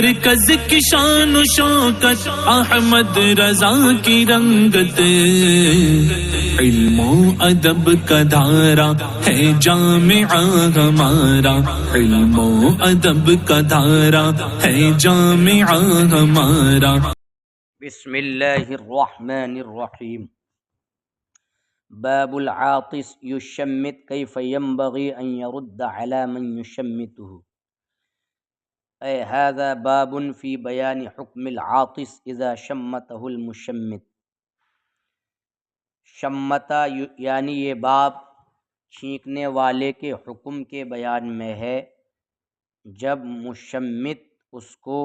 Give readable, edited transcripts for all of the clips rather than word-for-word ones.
مرکز کی شان و شوکت احمد رضا کی رنگت، علم و ادب کا دھارا ہے جامعہ ہمارا، علم و ادب کا دھارا ہے جامعہ ہمارا۔ بسم اللہ الرحمن الرحیم۔ باب العاطس یشمت کیف ينبغي ان يرد على من يشمته، اے هذا باب فی بیان حکم العاطس اذا شمته المشمت۔ شمتا یعنی یہ باب چھینکنے والے کے حکم کے بیان میں ہے، جب مشمت اس کو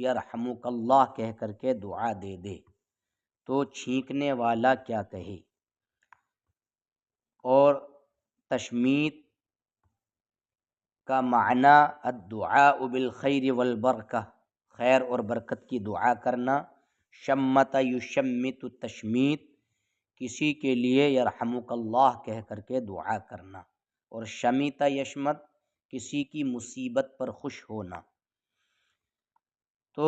یرحمک اللہ کہہ کر کے دعا دے دے تو چھینکنے والا کیا کہے۔ اور تشمیت کا معنی الدعاء بالخیر والبرکہ، خیر اور برکت کی دعا کرنا۔ شمت یشمت تشمیت، کسی کے لیے یرحمک اللہ کہہ کر کے دعا کرنا، اور شمیت یشمت کسی کی مصیبت پر خوش ہونا۔ تو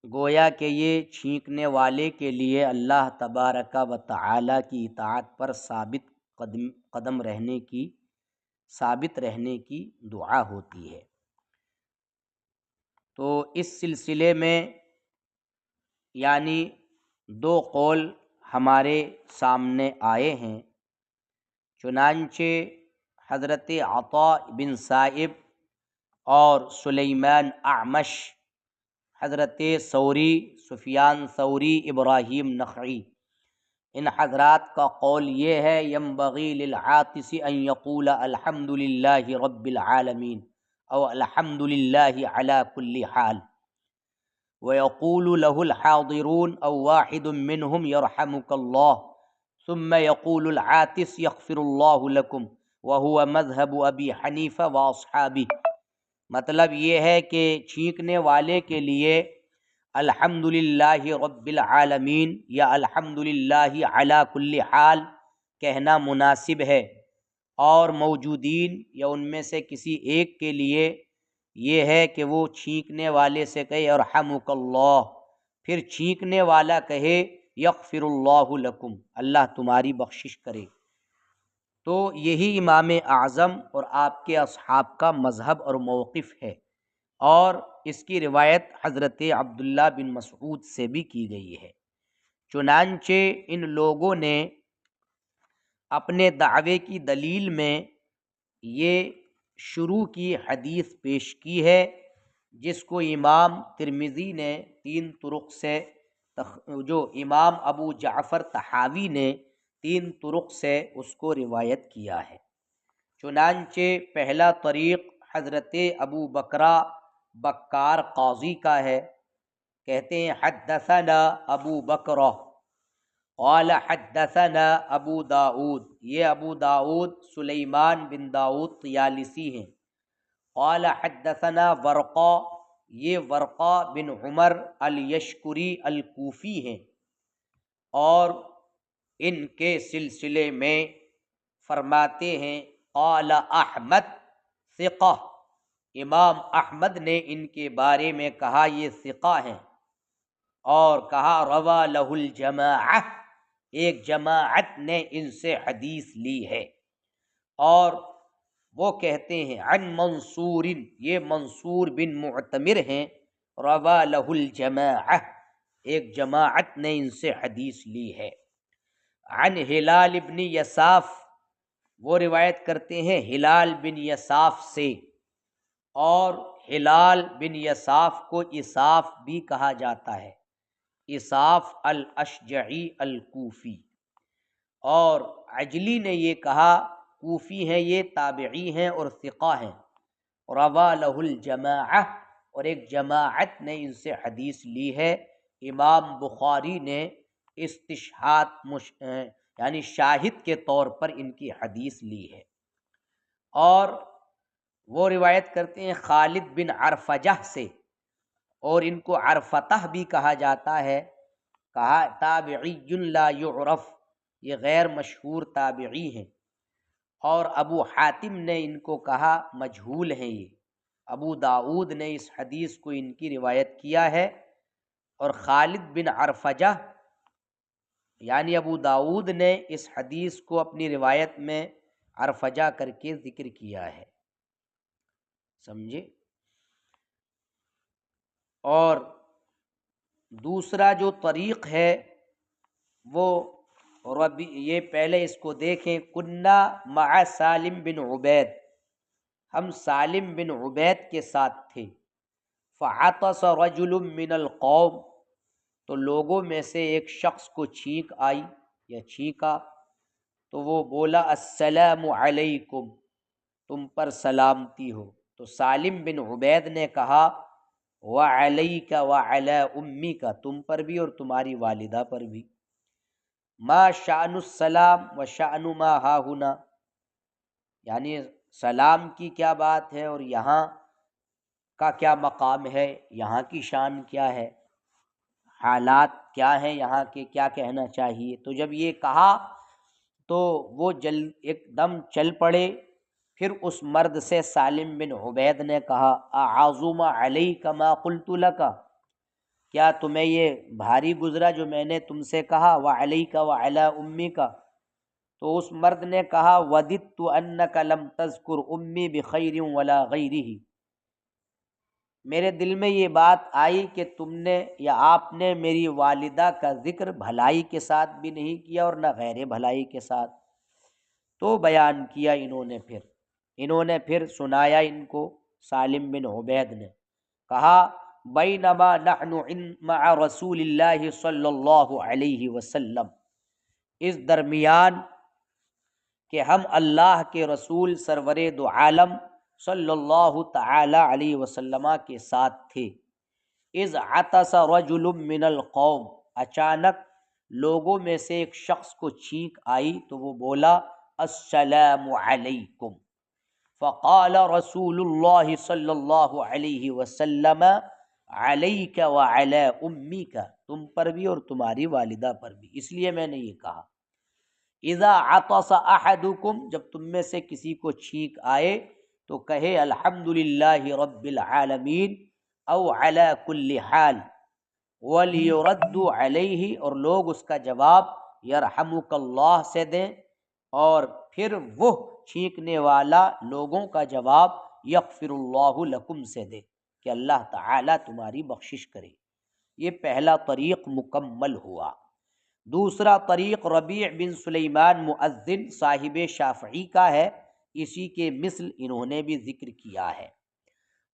گویا کہ یہ چھینکنے والے کے لیے اللہ تبارک و تعالی کی اطاعت پر ثابت قدم رہنے کی دعا ہوتی ہے۔ تو اس سلسلے میں یعنی دو قول ہمارے سامنے آئے ہیں، چنانچہ حضرت عطاء بن سائب اور سلیمان اعمش، حضرت ثوری سفیان ثوری، ابراہیم نخعی، ان حضرات کا قول یہ ہے ینبغی للعاطس ان یقول الحمد للہ رب العالمین او الحمد للہ علی کل حال، ویقول له الحاضرون او واحد منهم یرحمک اللہ، ثم یقول العاطس یغفر اللہ لکم وہو مذہب ابی حنیفہ واصحابہ۔ مطلب یہ ہے کہ چھینکنے والے کے لیے الحمدللہ رب العالمین یا الحمدللہ علی کل حال کہنا مناسب ہے، اور موجودین یا ان میں سے کسی ایک کے لیے یہ ہے کہ وہ چھینکنے والے سے کہے یرحمک اللہ، پھر چھینکنے والا کہے یغفر اللہ لکم، اللہ تمہاری بخشش کرے۔ تو یہی امام اعظم اور آپ کے اصحاب کا مذہب اور موقف ہے، اور اس کی روایت حضرت عبداللہ بن مسعود سے بھی کی گئی ہے۔ چنانچہ ان لوگوں نے اپنے دعوے کی دلیل میں یہ شروع کی حدیث پیش کی ہے، جس کو امام ترمذی نے 3 طرق سے، جو امام ابو جعفر طحاوی نے 3 طرق سے اس کو روایت کیا ہے۔ چنانچہ پہلا طریق حضرت ابو بکرہ بکار قاضی کا ہے، کہتے ہیں حدثنا ابو بکرہ قال حدثنا ابو داؤد، یہ ابو داؤد سلیمان بن داؤد طیالسی ہیں۔ قال حدثنا ورقہ، یہ ورقہ بن عمر الیشکری الکوفی ہیں، اور ان کے سلسلے میں فرماتے ہیں قال احمد ثقہ، امام احمد نے ان کے بارے میں کہا یہ ثقہ ہیں، اور کہا روا لہ الجماعہ، ایک جماعت نے ان سے حدیث لی ہے۔ اور وہ کہتے ہیں عن منصور، یہ منصور بن معتمر ہیں، روا لہ الجماعہ، ایک جماعت نے ان سے حدیث لی ہے۔ عن ہلال بن یساف، وہ روایت کرتے ہیں ہلال بن یساف سے، اور ہلال بن یساف کو اساف بھی کہا جاتا ہے، اساف الاشجعی الکوفی، اور عجلی نے یہ کہا کوفی ہیں، یہ تابعی ہیں اور ثقہ ہیں۔ روا لہ الجماعہ، اور ایک جماعت نے ان سے حدیث لی ہے۔ امام بخاری نے استشہاد یعنی شاہد کے طور پر ان کی حدیث لی ہے۔ اور وہ روایت کرتے ہیں خالد بن عرفجہ سے، اور ان کو عرفتہ بھی کہا جاتا ہے، کہا تابعی لا یعرف، یہ غیر مشہور تابعی ہیں، اور ابو حاتم نے ان کو کہا مجہول ہیں یہ، ابو داؤد نے اس حدیث کو ان کی روایت کیا ہے، اور خالد بن عرفجہ یعنی ابو داؤد نے اس حدیث کو اپنی روایت میں عرفجہ کر کے ذکر کیا ہے، سمجھے؟ اور دوسرا جو طریق ہے وہ یہ پہلے اس کو دیکھیں، کنا مع سالم بن عبید، ہم سالم بن عبید کے ساتھ تھے، فعطس رجل من القوم، تو لوگوں میں سے ایک شخص کو چھینک آئی یا چھینکا، تو وہ بولا السلام علیکم، تم پر سلامتی ہو، تو سالم بن عبید نے کہا وعلیک وعلی امیک، تم پر بھی اور تمہاری والدہ پر بھی، ما شأن السلام وشأن ما ہاہنا، یعنی سلام کی کیا بات ہے اور یہاں کا کیا مقام ہے، یہاں کی شان کیا ہے، حالات کیا ہیں یہاں کے، کیا کہنا چاہیے۔ تو جب یہ کہا تو وہ ایک دم چل پڑے، پھر اس مرد سے سالم بن عبید نے کہا اعظم علیک ما قلت لک، کیا تمہیں یہ بھاری گزرا جو میں نے تم سے کہا، وعلیک وعلی امیک، تو اس مرد نے کہا وددت انک لم تذکر امی بخیر ولا غیرہ، میرے دل میں یہ بات آئی کہ تم نے یا آپ نے میری والدہ کا ذکر بھلائی کے ساتھ بھی نہیں کیا اور نہ غیر بھلائی کے ساتھ۔ تو بیان کیا انہوں نے پھر سنایا ان کو، سالم بن عبید نے کہا بینما نحن مع رسول اللہ صلی اللہ علیہ وسلم، اس درمیان کہ ہم اللہ کے رسول سرور دو عالم صلی اللہ تعالی علیہ وسلم کے ساتھ تھے، اذ عطس رجل من القوم، اچانک لوگوں میں سے ایک شخص کو چھینک آئی تو وہ بولا السلام علیکم، فقال رسول اللہ صلی اللہ علیہ وسلم علیک وعلی امیک، تم پر بھی اور تمہاری والدہ پر بھی، اس لیے میں نے یہ کہا اذا عطس احدکم، جب تم میں سے کسی کو چھینک آئے تو کہے الحمدللہ رب العالمین او علی کل حال، ولیرد علیہ، اور لوگ اس کا جواب یرحمک اللہ سے دیں، اور پھر وہ چھینکنے والا لوگوں کا جواب یغفر اللہ لکم سے دے کہ اللہ تعالیٰ تمہاری بخشش کرے۔ یہ پہلا طریق مکمل ہوا۔ دوسرا طریق ربیع بن سلیمان مؤذن صاحب شافعی کا ہے، اسی کے مثل انہوں نے بھی ذکر کیا ہے۔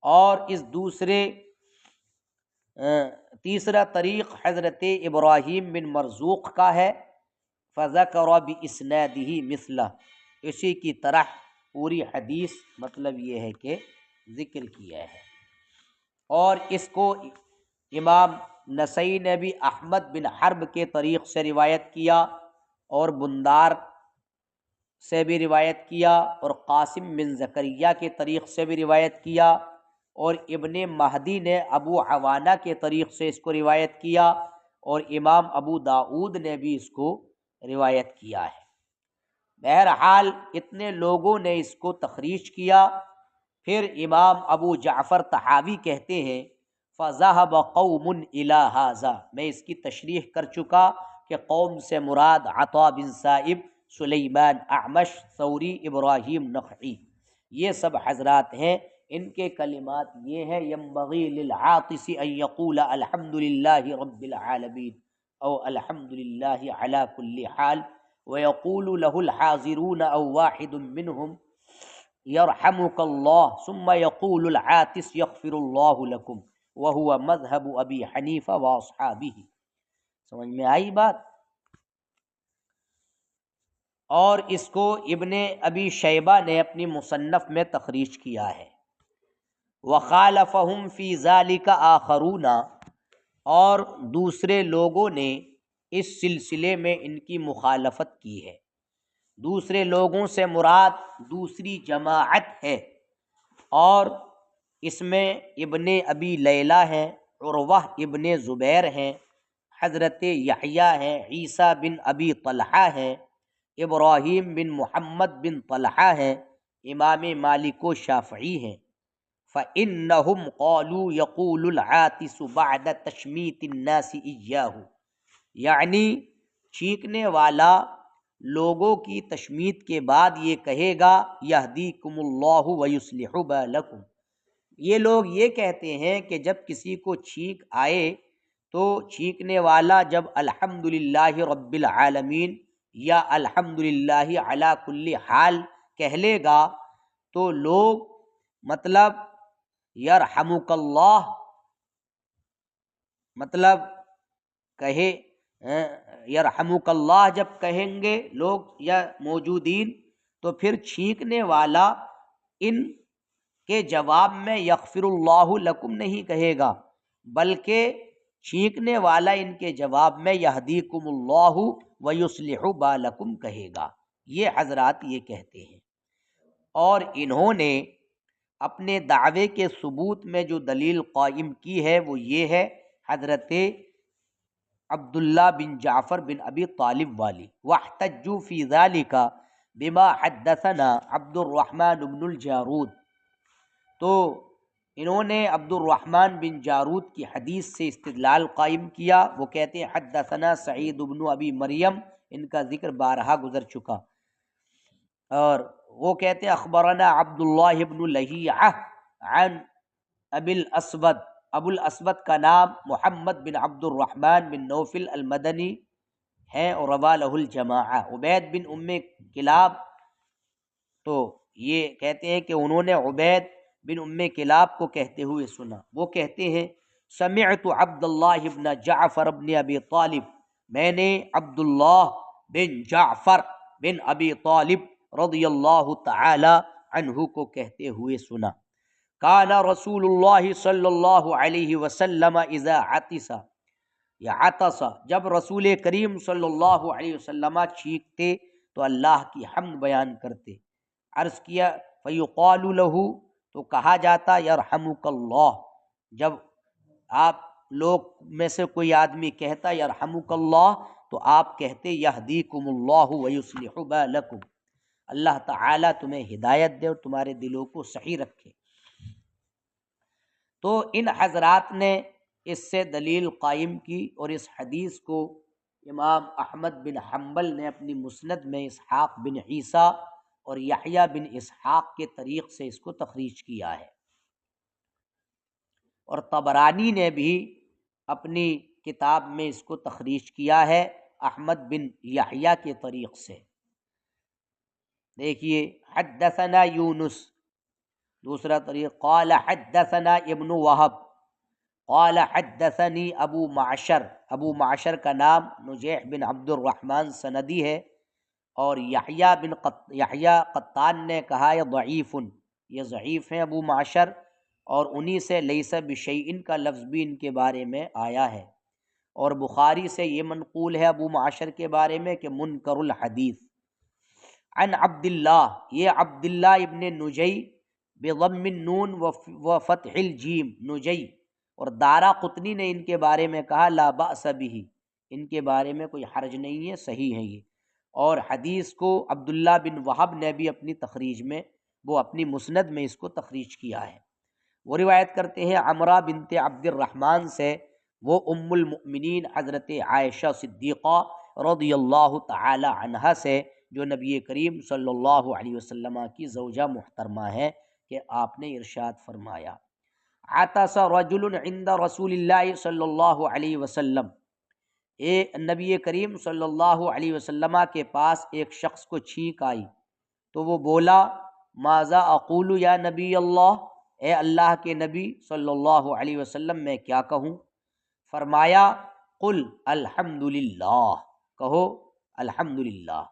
اور اس تیسرا طریق حضرت ابراہیم بن مرزوق کا ہے، فذکر باسنادہ مثلہ، اسی کی طرح پوری حدیث مطلب یہ ہے کہ ذکر کیا ہے۔ اور اس کو امام نسائی نے بھی احمد بن حرب کے طریق سے روایت کیا، اور بندار سے بھی روایت کیا، اور قاسم بن زکریا کے طریق سے بھی روایت کیا، اور ابن مہدی نے ابو عوانہ کے طریق سے اس کو روایت کیا، اور امام ابو داؤد نے بھی اس کو روایت کیا ہے۔ بہرحال اتنے لوگوں نے اس کو تخریج کیا۔ پھر امام ابو جعفر طحاوی کہتے ہیں فَذَهَبَ قَوْمٌ إِلَىٰ هَٰذَا، میں اس کی تشریح کر چکا کہ قوم سے مراد عطا بن سائب، سلیمان اعمش، ثوری، ابراہیم نخعی، یہ سب حضرات ہیں۔ ان کے کلمات یہ ہیں ينبغي للعاطس ان يقول الحمد للہ رب العالمین او الحمد للہ علی کل حال، ويقول له الحاضرون او واحد منهم يرحمك الله، ثم يقول العاطس يغفر الله لكم، وهو مذهب ابی حنیفہ واصحابہ۔ سمجھ میں آئی بات؟ اور اس کو ابن ابی شیبہ نے اپنی مصنف میں تخریج کیا ہے۔ وخالفہم فی ذالک آخرون، اور دوسرے لوگوں نے اس سلسلے میں ان کی مخالفت کی ہے۔ دوسرے لوگوں سے مراد دوسری جماعت ہے، اور اس میں ابن ابی لیلہ ہیں، عروہ ابن زبیر ہیں، حضرت یحییٰ ہیں، عیسیٰ بن ابی طلحہ ہیں، ابراہیم بن محمد بن طلحہ ہیں، امام مالک و شافعی ہیں۔ فإنهم قالوا يقول العاطس بعد تشمیت الناس إياه، یعنی چھینکنے والا لوگوں کی تشمیت کے بعد یہ کہے گا یہدیکم اللہ ویصلح بالکم، یہ لوگ یہ کہتے ہیں کہ جب کسی کو چھینک آئے تو چھینکنے والا جب الحمدللہ رب العالمین یا الحمدللہ علی کل حال کہہ لے گا تو لوگ مطلب یرحمک اللہ مطلب کہے یرحمک اللہ جب کہیں گے لوگ یا موجودین، تو پھر چھینکنے والا ان کے جواب میں یغفر اللہ لکم نہیں کہے گا، بلکہ چھینکنے والا ان کے جواب میں یہدیکم اللہ ویصلح بالکم کہے گا۔ یہ حضرات یہ کہتے ہیں، اور انہوں نے اپنے دعوے کے ثبوت میں جو دلیل قائم کی ہے وہ یہ ہے حضرت عبداللہ بن جعفر بن ابی طالب والی، واحتجوا فی ذلک بما حدثنا عبد الرحمن بن الجارود، تو انہوں نے عبد الرحمن بن جارود کی حدیث سے استدلال قائم کیا۔ وہ کہتے ہیں حدثنا سعید بن ابی مریم، ان کا ذکر بارہا گزر چکا، اور وہ کہتے ہیں اخبرنا عبداللہ بن لہیعہ عن ابی الاسود، ابو الاسود کا نام محمد بن عبد الرحمن بن نوفل المدنی ہیں اور روا لہ الجماعہ۔ عبید بن ام کلاب، تو یہ کہتے ہیں کہ انہوں نے عبید بن ام کلاب کو کہتے ہوئے سنا، وہ کہتے ہیں سمعت عبداللہ بن جعفر بن ابی طالب، میں نے عبداللہ بن جعفر بن ابی طالب رضی اللہ تعالی عنہ کو کہتے ہوئے سنا، کان رسول اللہ صلی اللہ علیہ وسلم اذا عطس یا عطس، جب رسول کریم صلی اللہ علیہ وسلم چھینکتے تو اللہ کی حمد بیان کرتے۔ عرض کیا فیقال لہ، تو کہا جاتا یرحمک اللہ، جب آپ لوگ میں سے کوئی آدمی کہتا یرحمک اللہ تو آپ کہتے یہدیکم اللہ ویصلح بالکم، اللہ تعالیٰ تمہیں ہدایت دے اور تمہارے دلوں کو صحیح رکھے۔ تو ان حضرات نے اس سے دلیل قائم کی، اور اس حدیث کو امام احمد بن حنبل نے اپنی مسند میں اسحاق بن عیسیٰ اور یحییٰ بن اسحاق کے طریق سے اس کو تخریج کیا ہے، اور طبرانی نے بھی اپنی کتاب میں اس کو تخریج کیا ہے احمد بن یحییٰ کے طریق سے۔ دیکھیے حدثنا یونس، دوسرا طریق، قال حدثنا ابن وہب قال حدثنی ابو معشر، ابو معشر کا نام نجیح بن عبد الرحمن سندی ہے، اور یحییٰ قطان نے کہا یہ ضعیف، یہ ضعیف ہیں ابو معشر، اور انہی سے لیس بشیء کا لفظ بھی ان کے بارے میں آیا ہے، اور بخاری سے یہ منقول ہے ابو معشر کے بارے میں کہ منکر الحدیث۔ عن عبداللہ، یہ عبداللہ ابن نجی بضم النون و فتح الجیم، نجی، اور دارا قطنی نے ان کے بارے میں کہا لا بأس بہ، ان کے بارے میں کوئی حرج نہیں ہے، صحیح ہے یہ، اور حدیث کو عبداللہ بن وہب نے بھی اپنی تخریج میں، وہ اپنی مسند میں اس کو تخریج کیا ہے۔ وہ روایت کرتے ہیں عمرہ بنت عبد الرحمن سے، وہ ام المؤمنین حضرت عائشہ صدیقہ رضی اللہ تعالی عنہا سے، جو نبی کریم صلی اللہ علیہ وسلم کی زوجہ محترمہ ہے، کہ آپ نے ارشاد فرمایا عطس رجل عند رسول اللہ صلی اللہ علیہ وسلم، نبی کریم صلی اللہ علیہ وسلم کے پاس ایک شخص کو چھینک آئی تو وہ بولا ماذا اقول یا نبی اللہ، اے اللہ کے نبی صلی اللہ علیہ وسلم میں کیا کہوں؟ فرمایا قل الحمدللہ، کہو الحمدللہ۔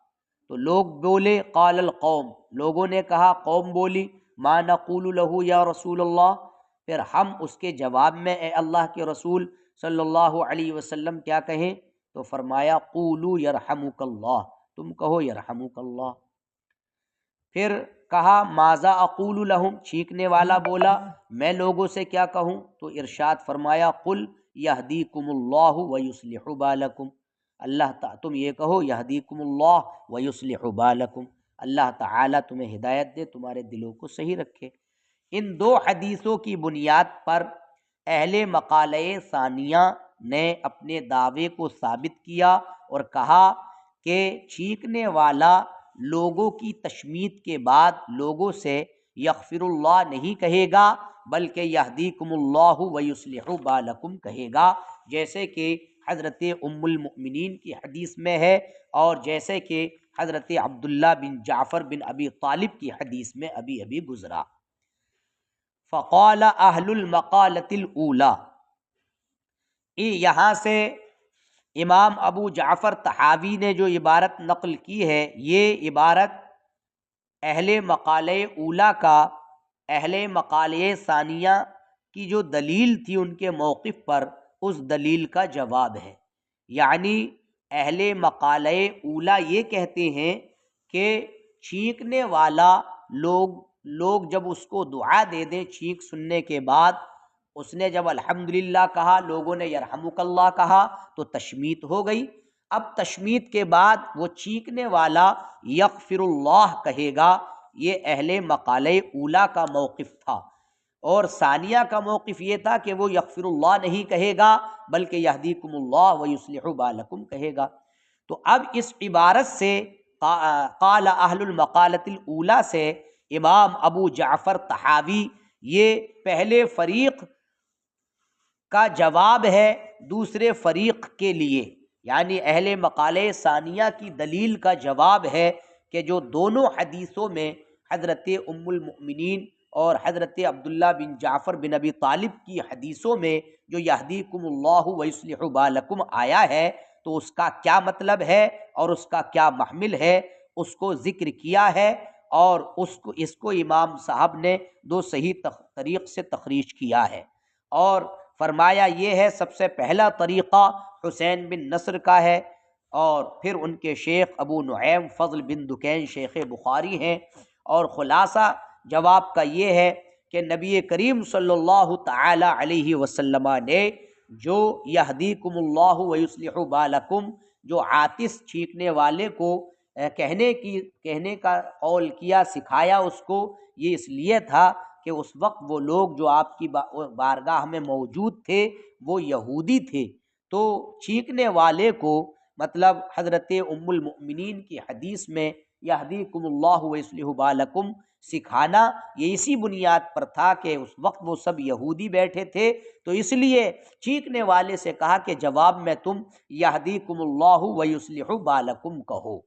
تو لوگ بولے قال القوم، لوگوں نے کہا، قوم بولی ما نقول لہ یا رسول اللہ، پھر ہم اس کے جواب میں اے اللہ کے رسول صلی اللہ علیہ وسلم کیا کہیں؟ تو فرمایا قولوا یرحمک اللہ، تم کہو یرحمک اللہ۔ پھر کہا ماذا اقول لہم، چھینکنے والا بولا میں لوگوں سے کیا کہوں؟ تو ارشاد فرمایا قل یہدیکم اللہ ویصلح بالکم، تم یہ کہو یہدیکم اللہ ویصلح بالکم، اللہ تعالیٰ تمہیں ہدایت دے، تمہارے دلوں کو صحیح رکھے۔ ان دو حدیثوں کی بنیاد پر اہل مقالہ ثانیہ نے اپنے دعوے کو ثابت کیا اور کہا کہ چھینکنے والا لوگوں کی تشمیت کے بعد لوگوں سے یغفر اللہ نہیں کہے گا بلکہ یہدیکم اللہ ویصلح بالکم کہے گا، جیسے کہ حضرت ام المؤمنین کی حدیث میں ہے اور جیسے کہ حضرت عبداللہ بن جعفر بن ابی طالب کی حدیث میں ابھی گزرا۔ فقال اہل المقالۃ الاولی، یہاں سے امام ابو جعفر طحاوی نے جو عبارت نقل کی ہے، یہ عبارت اہل مقالہ اولی کا اہل مقالہ ثانیہ کی جو دلیل تھی ان کے موقف پر، اس دلیل کا جواب ہے۔ یعنی اہل مقالہ اولی یہ کہتے ہیں کہ چھینکنے والا لوگ جب اس کو دعا دے دیں چھینک سننے کے بعد، اس نے جب الحمدللہ کہا، لوگوں نے یرحمک اللہ کہا تو تشمیت ہو گئی۔ اب تشمیت کے بعد وہ چھینکنے والا یغفر اللہ کہے گا، یہ اہل مقالہ اولی کا موقف تھا، اور ثانیہ کا موقف یہ تھا کہ وہ یغفر اللہ نہیں کہے گا بلکہ یہدیکم اللہ ویصلح بالکم کہے گا۔ تو اب اس عبارت سے قال اہل المقالۃ الاولی سے امام ابو جعفر طحاوی یہ پہلے فریق کا جواب ہے دوسرے فریق کے لیے، یعنی اہل مقالہ ثانیہ کی دلیل کا جواب ہے کہ جو دونوں حدیثوں میں حضرت ام المؤمنین اور حضرت عبداللہ بن جعفر بن ابی طالب کی حدیثوں میں جو یہدیکم اللہ ویصلح بالکم آیا ہے، تو اس کا کیا مطلب ہے اور اس کا کیا محمل ہے، اس کو ذکر کیا ہے، اور اس کو امام صاحب نے دو صحیح طریق سے تخریج کیا ہے، اور فرمایا یہ ہے سب سے پہلا طریقہ حسین بن نصر کا ہے، اور پھر ان کے شیخ ابو نعیم فضل بن دکین شیخ بخاری ہیں، اور خلاصہ جواب کا یہ ہے کہ نبی کریم صلی اللہ تعالی علیہ وسلم نے جو یہدیکم اللہ ویصلح بالکم جو عاطس چھینکنے والے کو کہنے کا قول کیا، سکھایا اس کو، یہ اس لیے تھا کہ اس وقت وہ لوگ جو آپ کی بارگاہ میں موجود تھے وہ یہودی تھے، تو چھینکنے والے کو مطلب حضرت ام المؤمنین کی حدیث میں یہدیکم اللہ ویصلح بالکم سکھانا یہ اسی بنیاد پر تھا کہ اس وقت وہ سب یہودی بیٹھے تھے، تو اس لیے چھینکنے والے سے کہا کہ جواب میں تم یہدیکم اللہ ویصلح بالکم کہو،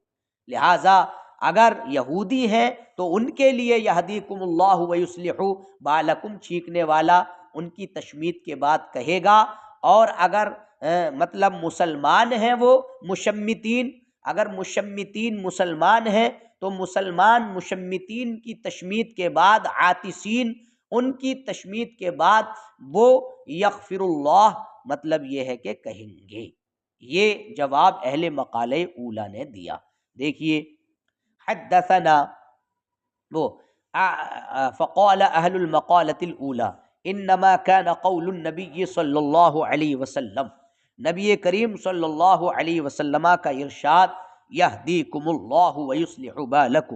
لہٰذا اگر یہودی ہیں تو ان کے لیے یہدیکم اللہ ویصلح بالکم چھینکنے والا ان کی تشمیت کے بعد کہے گا، اور اگر مطلب مسلمان ہیں وہ مشمتین، اگر مشمتین مسلمان ہیں تو مسلمان مشمتین کی تشمیت کے بعد عاطسین ان کی تشمیت کے بعد وہ یغفر اللہ مطلب یہ ہے کہ کہیں گے۔ یہ جواب اہل مقالہ اولی نے دیا۔ دیکھیے حدثنا فقال اہل المقالۃ الاولی انما كان قول النبی صلی اللہ علیہ وسلم، نبی کریم صلی اللہ علیہ وسلم کا ارشاد یہدیکم اللہ ویصلح بالکم،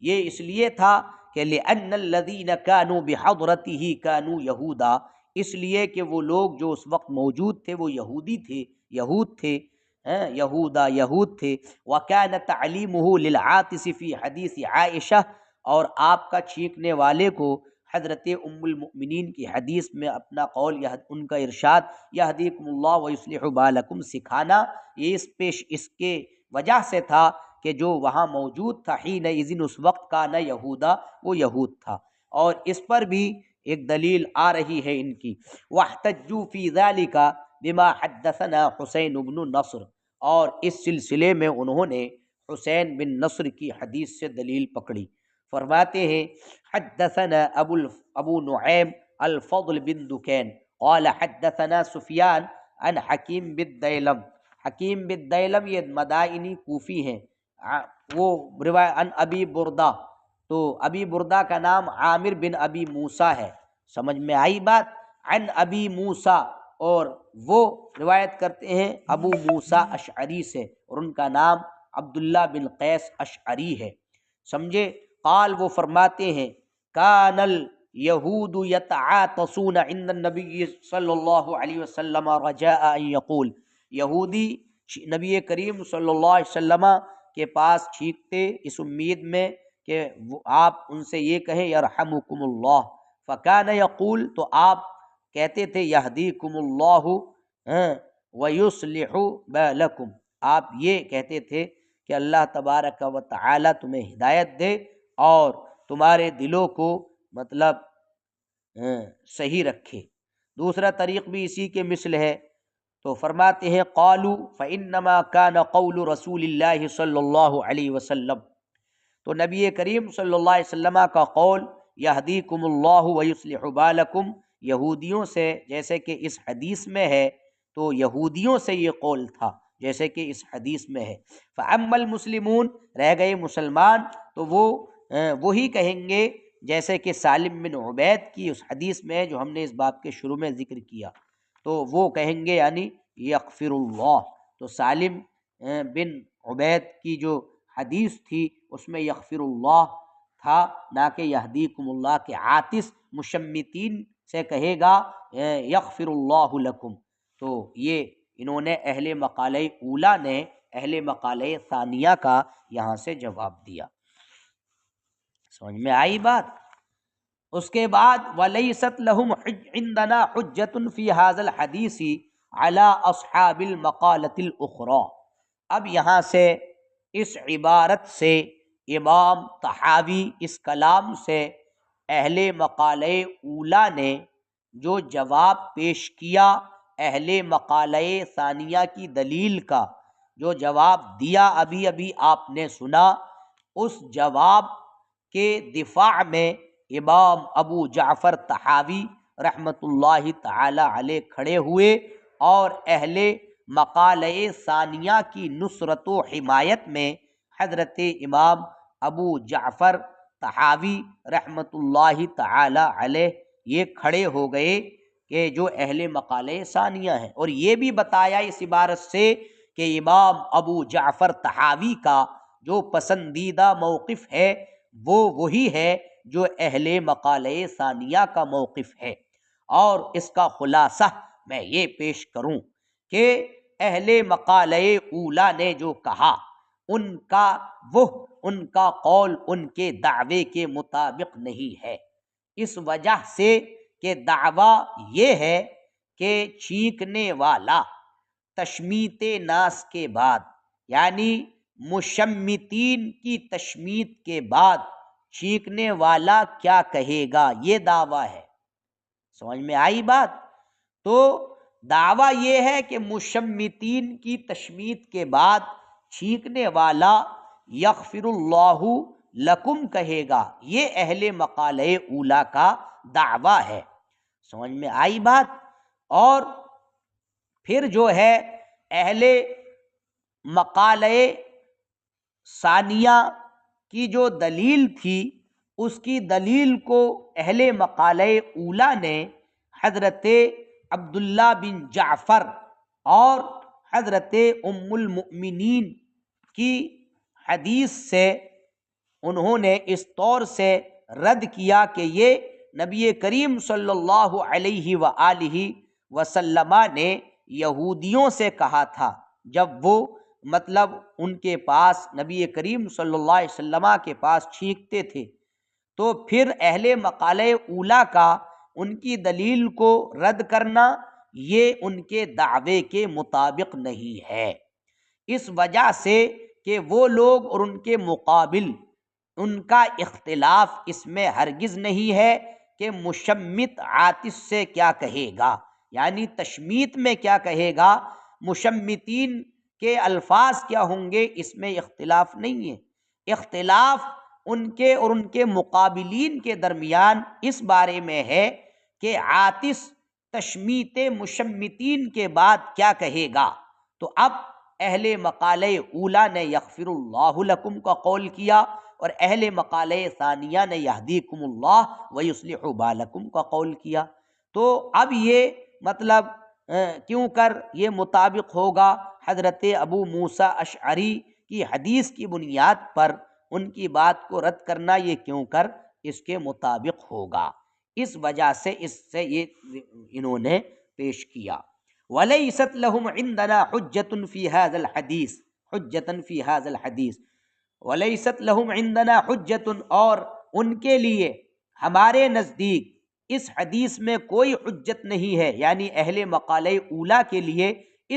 یہ اس لیے تھا کہ لأن الذین كانوا بحضرته كانوا یہودا، اس لیے کہ وہ لوگ جو اس وقت موجود تھے وہ یہودی تھے، یہود تھے، یہود تھے، وكان تعلیمہ للعاطس فی حدیث عائشہ، اور آپ کا چھینکنے والے کو حضرت ام المؤمنین کی حدیث میں اپنا قول ان کا ارشاد یہدیکم اللہ ویصلح بالکم سکھانا، یہ اس کے وجہ سے تھا کہ جو وہاں موجود تھا حینئذ اس وقت کا نہ یہودا، وہ یہود تھا، اور اس پر بھی ایک دلیل آ رہی ہے ان کی۔ واحتجوا فی ذلک بما حدثنا حسین بن نصر، اور اس سلسلے میں انہوں نے حسین بن نصر کی حدیث سے دلیل پکڑی۔ فرماتے ہیں حدثنا ابو نعیم الفضل بن دکین قال حدثنا سفیان عن حکیم بن دیلم، حکیم بن دیلم یہ مدائنی کوفی ہیں، وہ روایت عن ابی بردہ، تو ابی بردہ کا نام عامر بن ابی موسیٰ ہے، سمجھ میں آئی بات، عن ابی موسیٰ، اور وہ روایت کرتے ہیں ابو موسیٰ اشعری سے، اور ان کا نام عبداللہ بن قیس اشعری ہے، سمجھے۔ قال وہ فرماتے ہیں کان یہود یتعاطسون عند النبی صلی اللہ علیہ وسلم رجاء ان یقول، یہودی نبی کریم صلی اللہ علیہ وسلم کے پاس چھینکتے اس امید میں کہ آپ ان سے یہ کہیں یرحمکم اللہ، فکان یقول، تو آپ کہتے تھے یہدیکم اللہ ویصلح بالکم، آپ یہ کہتے تھے کہ اللہ تبارک و تعالی تمہیں ہدایت دے اور تمہارے دلوں کو مطلب صحیح رکھے۔ دوسرا طریق بھی اسی کے مثل ہے، تو فرماتے ہیں قالوا فانما كان قول رسول اللہ صلی اللہ علیہ وسلم، تو نبی کریم صلی اللہ علیہ وسلم کا قول یہدیکم اللہ ویصلح بالکم، یہودیوں سے جیسے کہ اس حدیث میں ہے، تو یہودیوں سے یہ قول تھا جیسے کہ اس حدیث میں ہے۔ فاما المسلمون، رہ گئے مسلمان، تو وہ وہی کہیں گے جیسے کہ سالم بن عبید کی اس حدیث میں جو ہم نے اس باب کے شروع میں ذکر کیا، تو وہ کہیں گے یعنی یغفر اللہ، تو سالم بن عبید کی جو حدیث تھی اس میں یغفر اللہ تھا، نہ کہ یہدیکم اللہ کے عاطس مشمتین سے کہے گا یغفر اللہ لکم۔ تو یہ انہوں نے اہل مقالہ اولا نے اہل مقالہ ثانیہ کا یہاں سے جواب دیا۔ سمجھ میں آئی بات؟ اس کے بعد وَلَيْسَتْ لَهُمْ عِنْدَنَا حُجَّةٌ فِي هَذَا الْحَدِيثِ عَلَىٰ أَصْحَابِ الْمَقَالَةِ الْأُخْرَىٰ، اب یہاں سے اس عبارت سے امام طحاوی اس کلام سے اہل مقالہ اولا نے جو جواب پیش کیا اہل مقالہ ثانیہ کی دلیل کا، جو جواب دیا ابھی ابھی آپ نے سنا، اس جواب کے دفاع میں امام ابو جعفر طحاوی رحمۃ اللہ تعالی علیہ کھڑے ہوئے اور اہل مقالہ ثانیہ کی نصرت و حمایت میں حضرت امام ابو جعفر طحاوی رحمۃ اللہ تعالی علیہ یہ کھڑے ہو گئے کہ جو اہل مقالہ ثانیہ ہیں، اور یہ بھی بتایا اس عبارت سے کہ امام ابو جعفر طحاوی کا جو پسندیدہ موقف ہے وہ وہی ہے جو اہل مقالہ ثانیہ کا موقف ہے۔ اور اس کا خلاصہ میں یہ پیش کروں کہ اہل مقالہ اولا نے جو کہا ان کا قول ان کے دعوے کے مطابق نہیں ہے، اس وجہ سے کہ دعویٰ یہ ہے کہ چھینکنے والا تشمیت ناس کے بعد، یعنی مشمتین کی تشمیت کے بعد چھینکنے والا کیا کہے گا، یہ دعویٰ ہے۔ سمجھ میں آئی بات؟ تو دعویٰ یہ ہے کہ مشمتین کی تشمیت کے بعد چھینکنے والا یغفر اللہ لکم کہے گا، یہ اہل مقالہ اولا کا دعویٰ ہے۔ سمجھ میں آئی بات؟ اور پھر جو ہے اہل مقالہ ثانیہ کی جو دلیل تھی اس کی دلیل کو اہل مقالہ اولا نے حضرت عبداللہ بن جعفر اور حضرت ام المؤمنین کی حدیث سے انہوں نے اس طور سے رد کیا کہ یہ نبی کریم صلی اللہ علیہ وآلہ وسلم نے یہودیوں سے کہا تھا جب وہ مطلب ان کے پاس نبی کریم صلی اللہ علیہ وسلم کے پاس چھینکتے تھے، تو پھر اہل مقالہ اولا کا ان کی دلیل کو رد کرنا یہ ان کے دعوے کے مطابق نہیں ہے، اس وجہ سے کہ وہ لوگ اور ان کے مقابل ان کا اختلاف اس میں ہرگز نہیں ہے کہ مشمت عاطس سے کیا کہے گا، یعنی تشمیت میں کیا کہے گا، مشمتین کے الفاظ کیا ہوں گے، اس میں اختلاف نہیں ہے۔ اختلاف ان کے اور ان کے مقابلین کے درمیان اس بارے میں ہے کہ عاطس تشمیت مشمتین کے بعد کیا کہے گا۔ تو اب اہل مقالہ اولا نے یغفر اللہ لکم کا قول کیا اور اہل مقالہ ثانیہ نے یہدیکم اللہ ویصلح بالکم کا قول کیا، تو اب یہ مطلب کیوں کر یہ مطابق ہوگا حضرت ابو موسیٰ اشعری کی حدیث کی بنیاد پر ان کی بات کو رد کرنا، یہ کیوں کر اس کے مطابق ہوگا، اس وجہ سے اس سے یہ انہوں نے پیش کیا۔ وَلَيْسَتْ لَهُمْ عِنْدَنَا حُجَّةٌ فِي هَذَا الْحَدِيثِ حُجَّةً فِي هَذَا الْحَدِيثِ وَلَيْسَتْ لَهُمْ عِنْدَنَا حُجَّةٌ، اور ان کے لیے ہمارے نزدیک اس حدیث میں کوئی حجت نہیں ہے، یعنی اہل مقالہ اولا کے لیے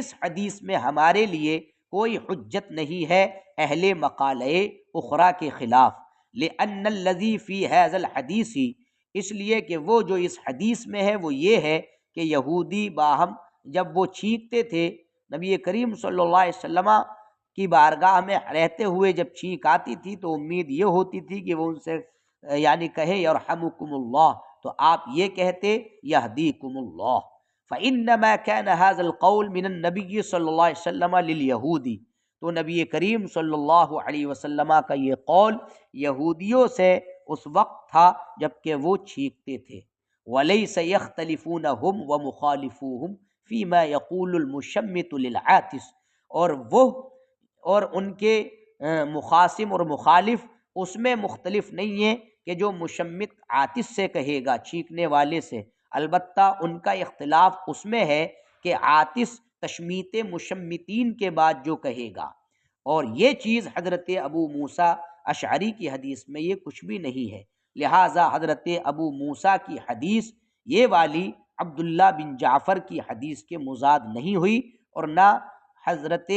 اس حدیث میں ہمارے لیے کوئی حجت نہیں ہے اہل مقالہ اخرى کے خلاف۔ لِأَنَّ الَّذِي فِي هَذَا الْحَدِيثِ، اس لیے کہ وہ جو اس حدیث میں ہے وہ یہ ہے کہ یہودی باہم جب وہ چھینکتے تھے نبی کریم صلی اللہ علیہ وسلم کی بارگاہ میں رہتے ہوئے، جب چھینک آتی تھی تو امید یہ ہوتی تھی کہ وہ ان سے یعنی کہے یرحمکم اللہ، تو آپ یہ کہتے یہدیکم اللہ۔ فإنما كان هذا القول من النبی صلی اللہ علیہ وسلم لليہودی، تو نبی کریم صلی اللہ علیہ وسلم کا یہ قول یہودیوں سے اس وقت تھا جب کہ وہ چھینکتے تھے۔ وَلَيْسَ يَخْتَلِفُونَ هُمْ وَمُخَالِفُوهُمْ فِيمَا يَقُولُ الْمُشَمِّتُ لِلْعَاطِسِ، اور وہ اور ان کے مخاصم اور مخالف اس میں مختلف نہیں ہیں کہ جو مشمت عاطس سے کہے گا، چھینکنے والے سے، البتہ ان کا اختلاف اس میں ہے کہ عاطس تشمیت مشمتین کے بعد جو کہے گا، اور یہ چیز حضرت ابو موسیٰ اشعری کی حدیث میں یہ کچھ بھی نہیں ہے، لہٰذا حضرت ابو موسیٰ کی حدیث یہ والی عبداللہ بن جعفر کی حدیث کے مضاد نہیں ہوئی، اور نہ حضرت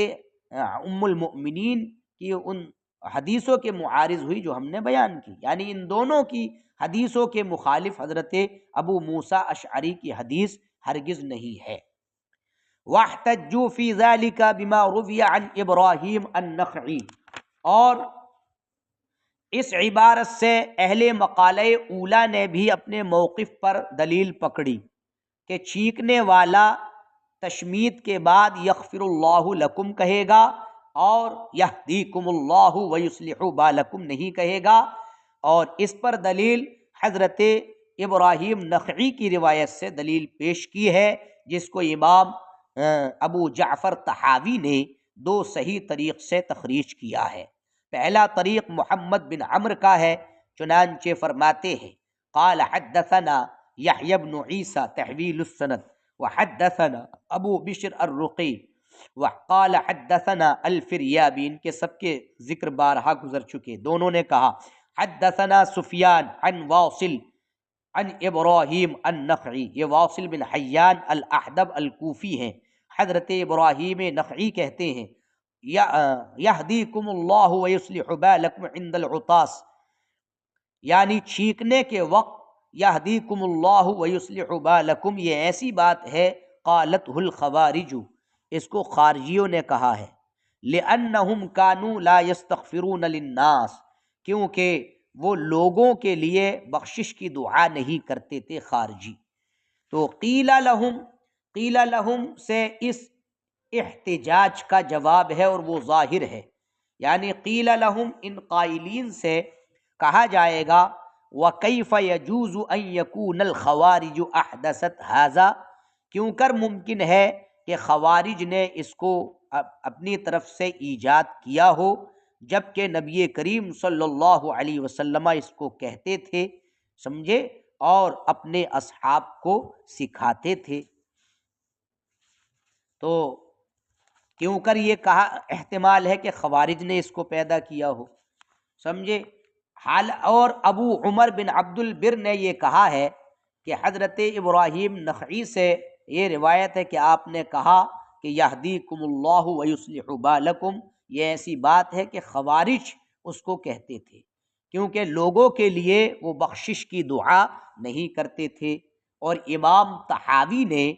ام المؤمنین کی ان حدیثوں کے معارض ہوئی جو ہم نے بیان کی، یعنی ان دونوں کی حدیثوں کے مخالف حضرت ابو موسیٰ اشعری کی حدیث ہرگز نہیں ہے۔ وَاحْتَجُّوا فِي ذَلِكَ بِمَا رُوِيَ عَنْ إِبْرَاهِيمَ النَّخْعِي، اور اس عبارت سے اہل مقالہ اولا نے بھی اپنے موقف پر دلیل پکڑی کہ چھینکنے والا تشمیت کے بعد یغفر اللہ لکم کہے گا اور یہدیکم اللہ ویصلح بالکم نہیں کہے گا، اور اس پر دلیل حضرت ابراہیم نخعی کی روایت سے دلیل پیش کی ہے، جس کو امام ابو جعفر طحاوی نے دو صحیح طریق سے تخریج کیا ہے۔ پہلا طریق محمد بن عمرو کا ہے، چنانچہ فرماتے ہیں قال حدثنا یحیی بن عیسیٰ تحویل السند وحدثنا ابو بشر الرقی وقال حدثنا الفریابی، ان کے سب کے ذکر بارہا گزر چکے، دونوں نے کہا حدثنا سفیان عن واصل عن ابراہیم النخعی، یہ واصل بن حیان الاحدب الکوفی ہیں، حضرت ابراہیم نخعی کہتے ہیں یہدیکم اللہ ویصلح بالکم عند العطاس، یعنی چھینکنے کے وقت یہدیکم اللہ ویصلح بالکم، یہ ایسی بات ہے قالتہ الخوارج، اس کو خارجیوں نے کہا ہے، لأنہم کانوا لا یستغفرون للناس، کیونکہ وہ لوگوں کے لیے بخشش کی دعا نہیں کرتے تھے خارجی۔ تو قیل لہم سے اس احتجاج کا جواب ہے اور وہ ظاہر ہے، یعنی قیل لہم ان قائلین سے کہا جائے گا وَكَيْفَ يَجُوزُ أَن يَكُونَ الْخَوَارِجُ أَحْدَثَتْ هَذَا، کیوں کر ممکن ہے کہ خوارج نے اس کو اپنی طرف سے ایجاد کیا ہو، جبکہ نبی کریم صلی اللہ علیہ وسلم اس کو کہتے تھے، سمجھے، اور اپنے اصحاب کو سکھاتے تھے۔ تو کیوں کر یہ کہا احتمال ہے کہ خوارج نے اس کو پیدا کیا ہو، سمجھے۔ حال اور ابو عمر بن عبد البر نے یہ کہا ہے کہ حضرت ابراہیم نخعی سے یہ روایت ہے کہ آپ نے کہا کہ یہدیکم اللہ ویصلح بالکم، یہ ایسی بات ہے کہ خوارج اس کو کہتے تھے، کیونکہ لوگوں کے لیے وہ بخشش کی دعا نہیں کرتے تھے، اور امام طحاوی نے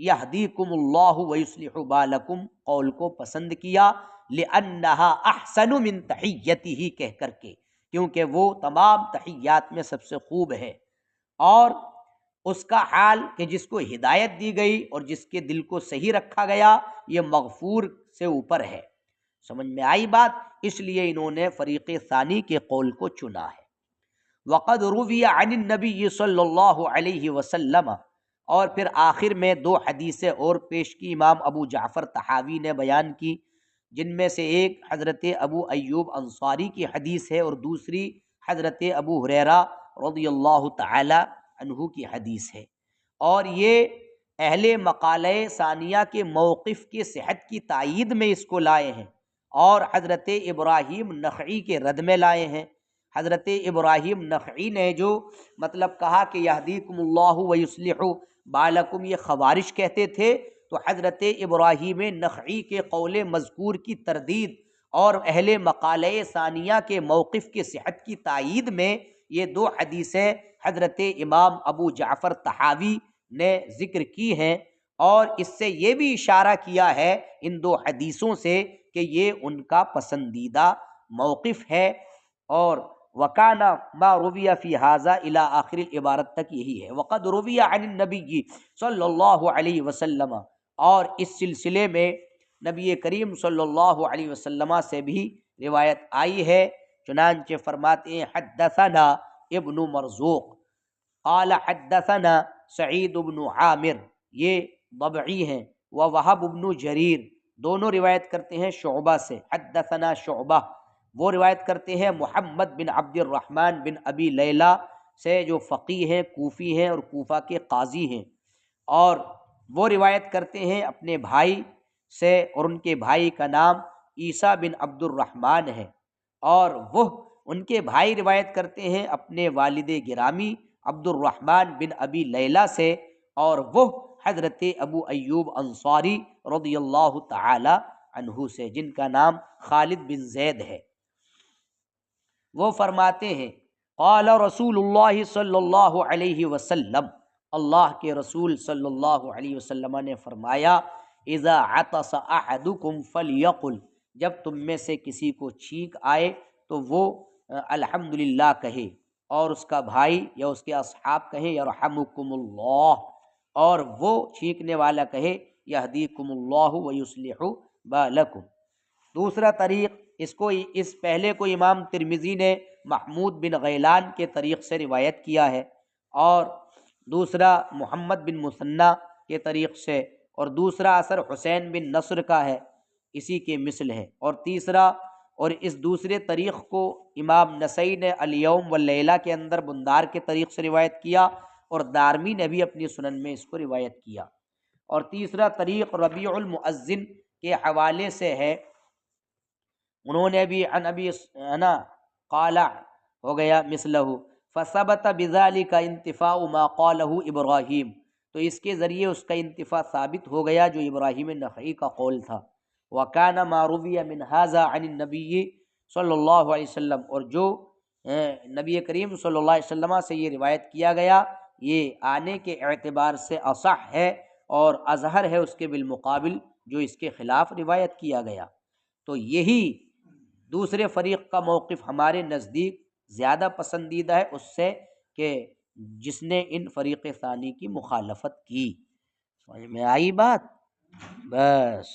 یہدیکم اللہ ویصلح بالکم قول کو پسند کیا لأنہا احسن من تحیتہ کہہ کر کے، کیونکہ وہ تمام تحیات میں سب سے خوب ہے، اور اس کا حال کہ جس کو ہدایت دی گئی اور جس کے دل کو صحیح رکھا گیا یہ مغفور سے اوپر ہے۔ سمجھ میں آئی بات؟ اس لیے انہوں نے فریق ثانی کے قول کو چنا ہے۔ وقد روی عن النبی صلی اللہ علیہ وسلم، اور پھر آخر میں دو حدیثیں اور پیش کی، امام ابو جعفر طحاوی نے بیان کی، جن میں سے ایک حضرت ابو ایوب انصاری کی حدیث ہے اور دوسری حضرت ابو ہریرہ رضی اللہ تعالی عنہ کی حدیث ہے، اور یہ اہل مقالہ ثانیہ کے موقف کی صحت کی تائید میں اس کو لائے ہیں، اور حضرت ابراہیم نخعی کے رد میں لائے ہیں۔ حضرت ابراہیم نخعی نے جو مطلب کہا کہ یہدیکم اللہ ویصلح بالکم، یہ خوارج کہتے تھے، تو حضرت ابراہیم نخعی کے قول مذکور کی تردید اور اہل مقالہ ثانیہ کے موقف کی صحت کی تائید میں یہ دو حدیثیں حضرت امام ابو جعفر طحاوی نے ذکر کی ہیں، اور اس سے یہ بھی اشارہ کیا ہے ان دو حدیثوں سے کہ یہ ان کا پسندیدہ موقف ہے۔ اور وکانا ما روی فی ھذا الی آخر العبارت تک یہی ہے۔ وقد روی عن النبی صلی اللہ علیہ وسلم، اور اس سلسلے میں نبی کریم صلی اللہ علیہ وسلم سے بھی روایت آئی ہے، چنانچہ فرماتے ہیں حدثنا ابن مرزوق قال حدثنا سعید بن عامر، یہ ضبعی ہیں، ووہب بن جریر، دونوں روایت کرتے ہیں شعبہ سے، حدثنا شعبہ، وہ روایت کرتے ہیں محمد بن عبد الرحمن بن ابی لیلہ سے جو فقیہ ہیں، کوفی ہیں اور کوفہ کے قاضی ہیں، اور وہ روایت کرتے ہیں اپنے بھائی سے، اور ان کے بھائی کا نام عیسیٰ بن عبد الرحمن ہے، اور وہ ان کے بھائی روایت کرتے ہیں اپنے والد گرامی عبد الرحمن بن ابی لیلہ سے، اور وہ حضرت ابو ایوب انصاری رضی اللہ تعالی عنہ سے، جن کا نام خالد بن زید ہے۔ وہ فرماتے ہیں قال رسول اللہ صلی اللہ علیہ وسلم، اللہ کے رسول صلی اللہ علیہ وسلم نے فرمایا اذا عطس احدکم فلیقل، جب تم میں سے کسی کو چھینک آئے تو وہ الحمدللہ کہے، اور اس کا بھائی یا اس کے اصحاب کہیں یرحمکم اللہ، اور وہ چھینکنے والا کہے یہدیکم اللہ ویصلح بالکم۔ دوسرا طریق اس پہلے کو امام ترمذی نے محمود بن غیلان کے طریق سے روایت کیا ہے، اور دوسرا محمد بن مثنیٰ کے طریق سے، اور دوسرا اثر حسین بن نصر کا ہے، اسی کے مثل ہے، اور تیسرا اور اس دوسرے طریق کو امام نسائی نے الیوم واللیلہ کے اندر بندار کے طریق سے روایت کیا، اور دارمی نے بھی اپنی سنن میں اس کو روایت کیا، اور تیسرا طریق ربیع المؤذن کے حوالے سے ہے، انہوں نے بھی عن ابی قال ہو گیا مثلہ فثبت بذلك انتفاء ما قاله ابراہیم، تو اس کے ذریعے اس کا انتفاع ثابت ہو گیا جو ابراہیم نخعی کا قول تھا۔ وكان ما روی من هذا عن النبی صلی اللہ علیہ وسلم، اور جو نبی کریم صلی اللہ علیہ وسلم سے یہ روایت کیا گیا یہ آنے کے اعتبار سے اصح ہے اور اظہر ہے اس کے بالمقابل جو اس کے خلاف روایت کیا گیا۔ تو یہی دوسرے فریق کا موقف ہمارے نزدیک زیادہ پسندیدہ ہے اس سے کہ جس نے ان فریق ثانی کی مخالفت کی۔ سمجھ میں آئی بات؟ بس